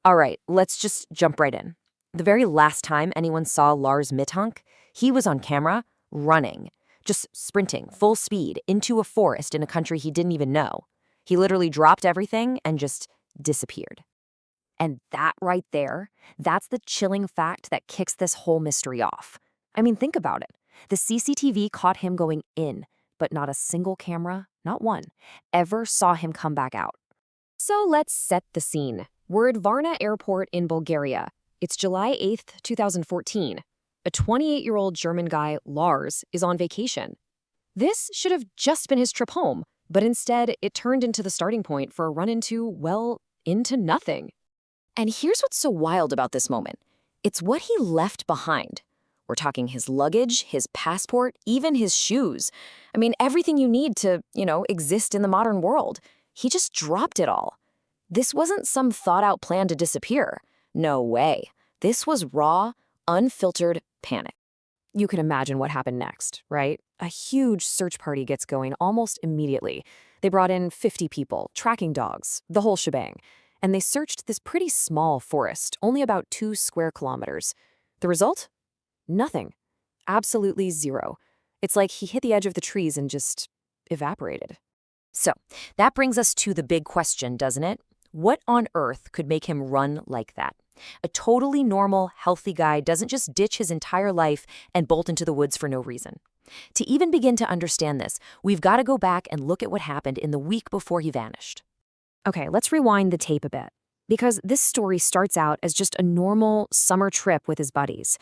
All right, let's just jump right in. The very last time anyone saw Lars Mittank, he was on camera running, just sprinting full speed into a forest in a country he didn't even know. He literally dropped everything and just disappeared. And that right there, that's the chilling fact that kicks this whole mystery off. I mean, think about it. The CCTV caught him going in, but not a single camera, not one, ever saw him come back out. So let's set the scene. We're at Varna Airport in Bulgaria. It's July 8th, 2014. A 28-year-old German guy, Lars, is on vacation. This should have just been his trip home, but instead it turned into the starting point for a run into, well, into nothing. And here's what's so wild about this moment. It's what he left behind. We're talking his luggage, his passport, even his shoes. I mean, everything you need to, exist in the modern world. He just dropped it all. This wasn't some thought-out plan to disappear. No way. This was raw, unfiltered panic. You can imagine what happened next, right? A huge search party gets going almost immediately. They brought in 50 people, tracking dogs, the whole shebang. And they searched this pretty small forest, only about 2 square kilometers. The result? Nothing. Absolutely zero. It's like he hit the edge of the trees and just evaporated. So, that brings us to the big question, doesn't it? What on earth could make him run like that? A totally normal, healthy guy doesn't just ditch his entire life and bolt into the woods for no reason. To even begin to understand this, we've got to go back and look at what happened in the week before he vanished. Okay, let's rewind the tape a bit, because this story starts out as just a normal summer trip with his buddies.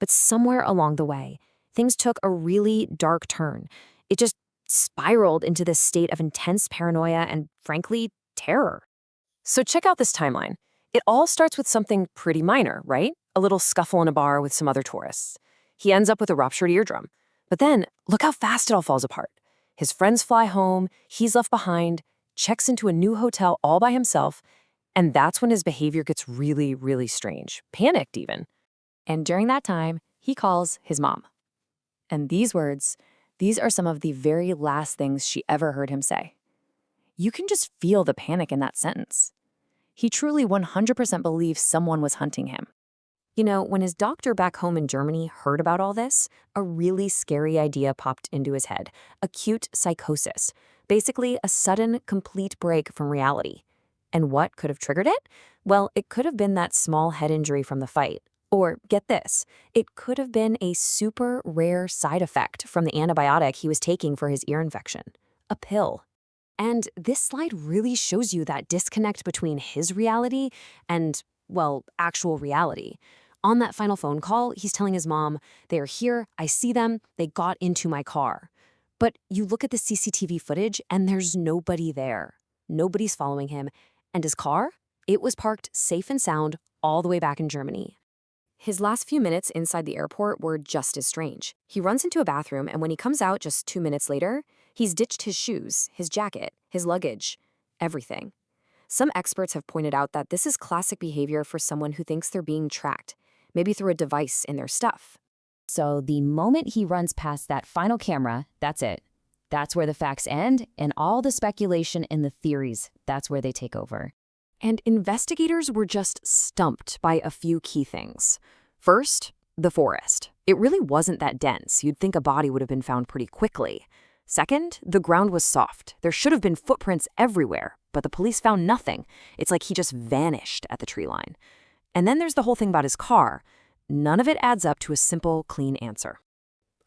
But somewhere along the way, things took a really dark turn. It just spiraled into this state of intense paranoia and, frankly, terror. So check out this timeline. It all starts with something pretty minor, right? A little scuffle in a bar with some other tourists. He ends up with a ruptured eardrum. But then, look how fast it all falls apart. His friends fly home, he's left behind, checks into a new hotel all by himself, and that's when his behavior gets really, really strange, panicked even. And during that time, he calls his mom. And these are some of the very last things she ever heard him say. You can just feel the panic in that sentence. He truly 100% believes someone was hunting him. When his doctor back home in Germany heard about all this, a really scary idea popped into his head. Acute psychosis. Basically, a sudden, complete break from reality. And what could have triggered it? Well, it could have been that small head injury from the fight. Or, get this, it could have been a super rare side effect from the antibiotic he was taking for his ear infection. A pill. And this slide really shows you that disconnect between his reality and, well, actual reality. On that final phone call, he's telling his mom, "They are here, I see them, they got into my car." But you look at the CCTV footage and there's nobody there. Nobody's following him. And his car? It was parked safe and sound all the way back in Germany. His last few minutes inside the airport were just as strange. He runs into a bathroom, and when he comes out just 2 minutes later, he's ditched his shoes, his jacket, his luggage, everything. Some experts have pointed out that this is classic behavior for someone who thinks they're being tracked, maybe through a device in their stuff. So the moment he runs past that final camera, that's it. That's where the facts end, and all the speculation and the theories, that's where they take over. And investigators were just stumped by a few key things. First, the forest. It really wasn't that dense. You'd think a body would have been found pretty quickly. Second, the ground was soft. There should have been footprints everywhere, but the police found nothing. It's like he just vanished at the tree line. And then there's the whole thing about his car. None of it adds up to a simple, clean answer.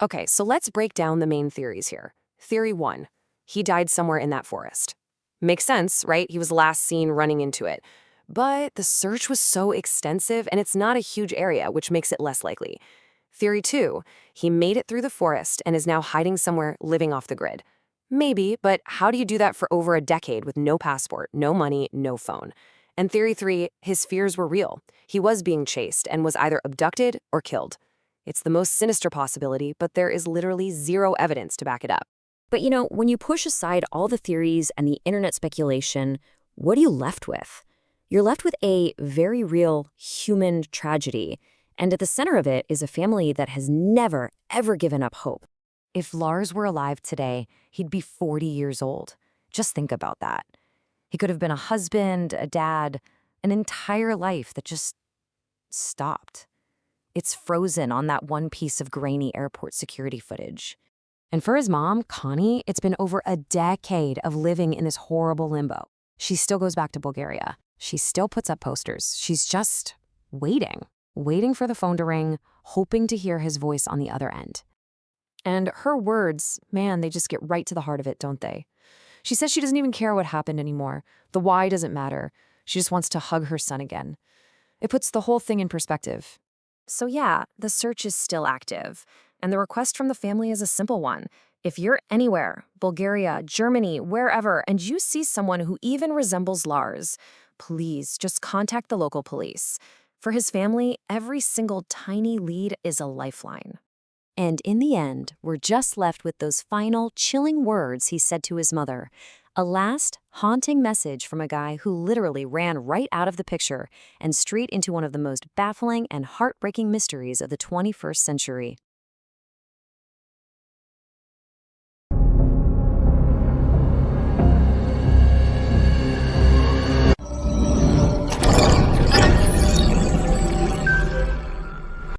Okay, so let's break down the main theories here. Theory 1, he died somewhere in that forest. Makes sense, right? He was last seen running into it. But the search was so extensive, and it's not a huge area, which makes it less likely. Theory 2, he made it through the forest and is now hiding somewhere living off the grid. Maybe, but how do you do that for over a decade with no passport, no money, no phone? And theory 3, his fears were real. He was being chased and was either abducted or killed. It's the most sinister possibility, but there is literally zero evidence to back it up. But when you push aside all the theories and the internet speculation, what are you left with? You're left with a very real human tragedy. And at the center of it is a family that has never, ever given up hope. If Lars were alive today, he'd be 40 years old. Just think about that. He could have been a husband, a dad, An entire life that just stopped. It's frozen on that one piece of grainy airport security footage. And for his mom, Connie, it's been over a decade of living in this horrible limbo. She still goes back to Bulgaria. She still puts up posters. She's just waiting for the phone to ring, hoping to hear his voice on the other end. And her words, man, they just get right to the heart of it, don't they? She says she doesn't even care what happened anymore. The why doesn't matter. She just wants to hug her son again. It puts the whole thing in perspective. So yeah, the search is still active. And the request from the family is a simple one. If you're anywhere, Bulgaria, Germany, wherever, and you see someone who even resembles Lars, please just contact the local police. For his family, every single tiny lead is a lifeline. And in the end, we're just left with those final, chilling words he said to his mother. A last, haunting message from a guy who literally ran right out of the picture and straight into one of the most baffling and heartbreaking mysteries of the 21st century.